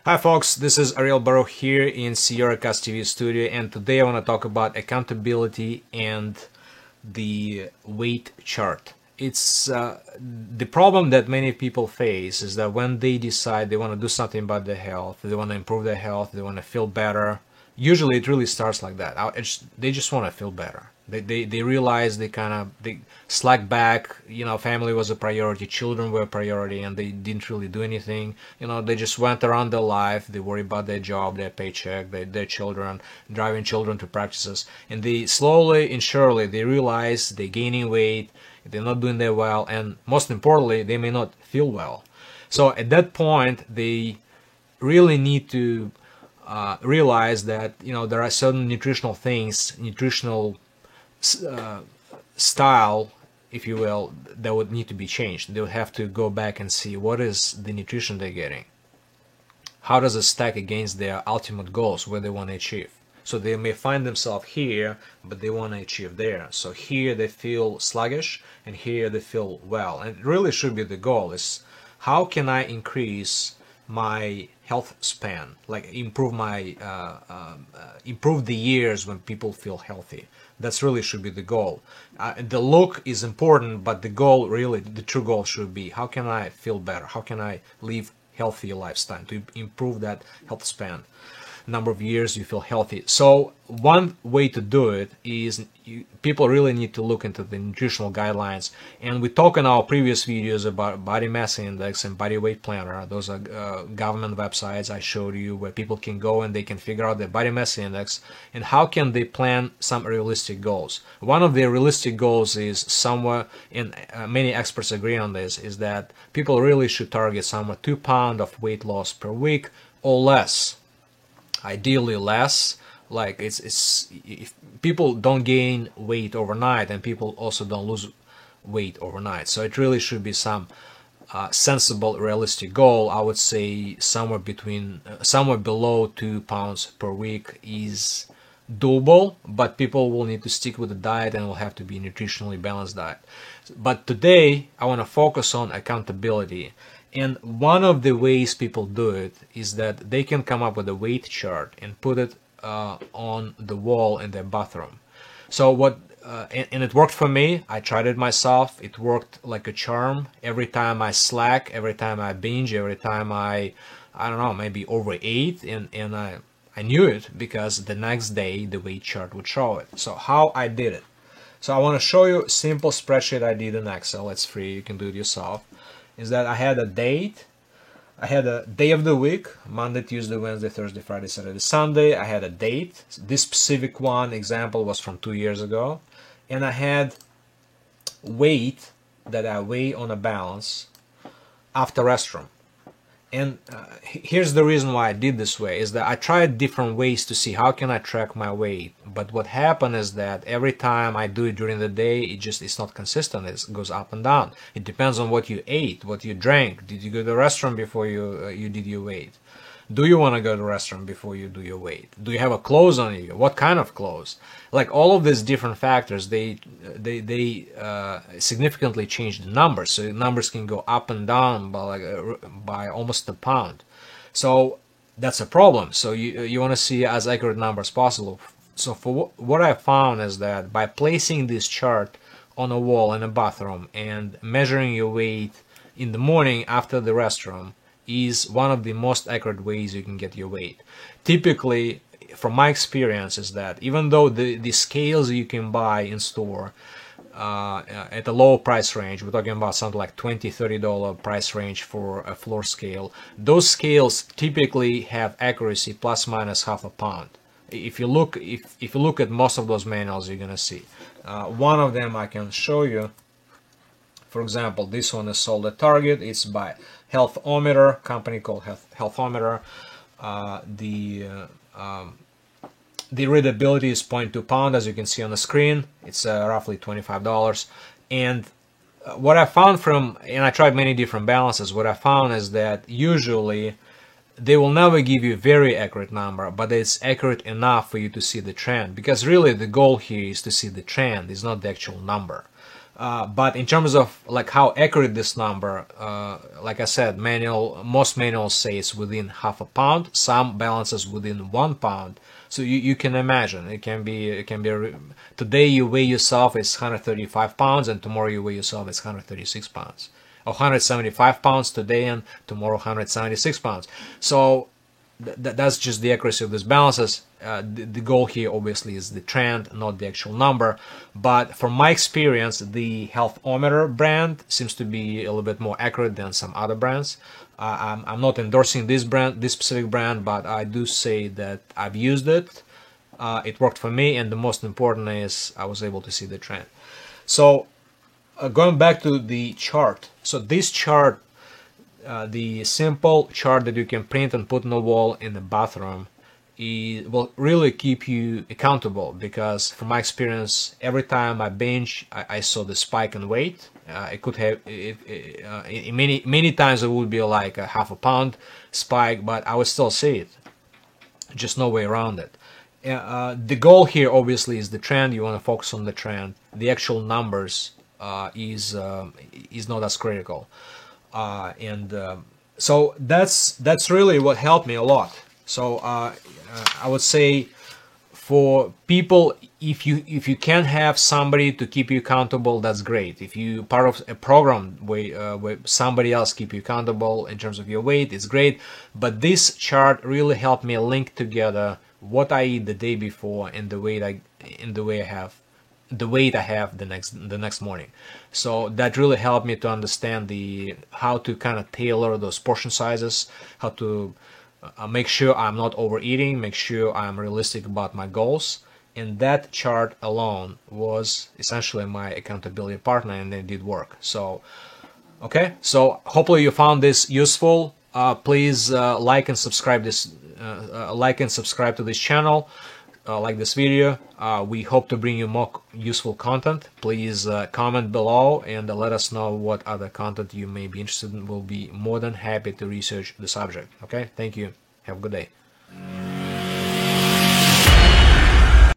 Hi folks, this is Ariel Baruch here in Sierra Cast TV studio, and today I want to talk about accountability and the weight chart. It's the problem that many people face is that when they decide they want to do something about their health, they want to improve their health, they want to feel better. Usually it really starts like that. They just want to feel better. They realize they slack back. Family was a priority, children were a priority, and they didn't really do anything. They just went around their life. They worry about their job, their paycheck, their children, driving children to practices, and they slowly and surely they realize they're gaining weight, they're not doing that well, and most importantly, they may not feel well. So at that point, they really need to realize that there are certain nutritional things, nutritional style, if you will, that would need to be changed. They would have to go back and see what is the nutrition they're getting. How does it stack against their ultimate goals, where they want to achieve? So they may find themselves here, but they want to achieve there. So here they feel sluggish, and here they feel well. And it really should be the goal is how can I increase my health span, like improve the years when people feel healthy. That's really should be the goal. The look is important, but the goal, really the true goal, should be how can I feel better, how can I live healthier lifestyle to improve that health span, number of years you feel healthy. So one way to do it is people really need to look into the nutritional guidelines, and we talk in our previous videos about body mass index and body weight planner. Those are government websites I showed you where people can go and they can figure out their body mass index and how can they plan some realistic goals. One of the realistic goals is somewhere, and many experts agree on this, is that people really should target somewhere 2 pounds of weight loss per week or less. Ideally less. Like if people don't gain weight overnight, and people also don't lose weight overnight, so it really should be some sensible, realistic goal. I would say somewhere below 2 pounds per week is doable, but people will need to stick with the diet and will have to be nutritionally balanced diet. But today I want to focus on accountability. And one of the ways people do it is that they can come up with a weight chart and put it on the wall in their bathroom. So and it worked for me. I tried it myself. It worked like a charm. Every time I slack, every time I binge, every time I don't know, maybe overate, and I knew it because the next day the weight chart would show it. So how I did it. So I want to show you a simple spreadsheet I did in Excel. It's free. You can do it yourself. Is that I had a date, I had a day of the week, Monday, Tuesday, Wednesday, Thursday, Friday, Saturday, Sunday. I had a date. This specific one example was from 2 years ago. And I had weight that I weigh on a balance after restroom. And here's the reason why I did this way, is that I tried different ways to see how can I track my weight. But what happened is that every time I do it during the day, it's not consistent. It goes up and down. It depends on what you ate, what you drank. Did you go to the restroom before you did your weight? Do you want to go to the restroom before you do your weight? Do you have a clothes on you? What kind of clothes? Like all of these different factors, they significantly change the numbers. So the numbers can go up and down by almost a pound. So that's a problem. So you want to see as accurate number as possible. So for what I found is that by placing this chart on a wall in a bathroom and measuring your weight in the morning after the restroom is one of the most accurate ways you can get your weight. Typically, from my experience, is that even though the scales you can buy in store at a low price range, we're talking about something like $20–30 price range for a floor scale, those scales typically have accuracy plus minus half a pound. If you look at most of those manuals, you're gonna see one of them I can show you. For example, this one is sold at Target. It's by Healthometer, company called Healthometer. The readability is 0.2 pound, as you can see on the screen. It's roughly $25. And what I found and I tried many different balances, what I found is that usually they will never give you a very accurate number, but it's accurate enough for you to see the trend. Because really the goal here is to see the trend, it's not the actual number. But in terms of like how accurate this number, like I said, most manuals say it's within half a pound. Some balances within 1 pound. So you can imagine it can be today you weigh yourself it's 135 pounds, and tomorrow you weigh yourself it's 136 pounds, or 175 pounds today and tomorrow 176 pounds. So that's just the accuracy of these balances. The goal here obviously is the trend, not the actual number. But from my experience, the Health-O-Meter brand seems to be a little bit more accurate than some other brands. I'm not endorsing this specific brand, but I do say that I've used it. It worked for me, and the most important is I was able to see the trend. So going back to the chart. So this chart, the simple chart that you can print and put on the wall in the bathroom, it will really keep you accountable, because from my experience, every time I bench, I saw the spike in weight. It could have many times it would be like a half a pound spike, but I would still see it. Just no way around it. The goal here obviously is the trend. You want to focus on the trend. The actual numbers is not as critical. So that's really what helped me a lot. So I would say for people, if you can have somebody to keep you accountable, that's great. If you part of a program where somebody else keep you accountable in terms of your weight, it's great. But this chart really helped me link together what I eat the day before and the weight I have the next morning. So that really helped me to understand how to kind of tailor those portion sizes, how to make sure I'm not overeating, make sure I'm realistic about my goals. And that chart alone was essentially my accountability partner, and it did work. So okay, so hopefully you found this useful. Please like and subscribe to this channel. Like this video. We hope to bring you more useful content. Please comment below and let us know what other content you may be interested in. We'll be more than happy to research the subject. Okay, thank you. Have a good day.